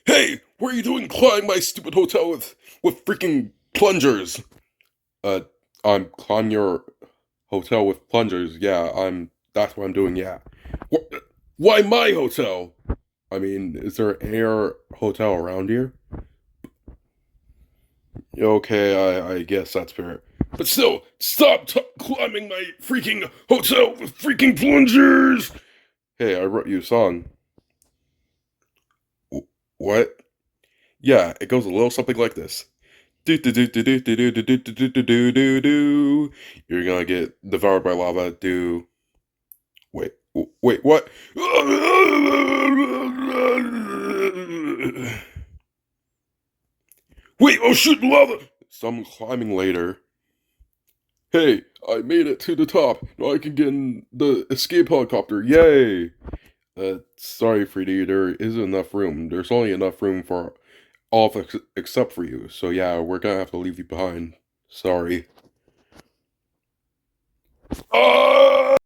Hey, what are you doing climbing my stupid hotel with freaking plungers? Uh, I'm climbing your hotel with plungers. Yeah, that's what I'm doing, yeah. What, why my hotel? I mean, is there an air hotel around here? Okay, I guess that's fair. But still, stop climbing my freaking hotel with freaking plungers! Hey, I wrote you a song. What? Yeah, it goes a little something like this. Do do do do do do do do do do do do do do. You're gonna get devoured by lava. Wait, what? Wait, oh shoot, lava! Some climbing later. Hey, I made it to the top. Now I can get in the escape helicopter. Yay! Sorry, Freddy, there isn't enough room. There's only enough room for all of us except for you. So yeah, we're gonna have to leave you behind. Sorry.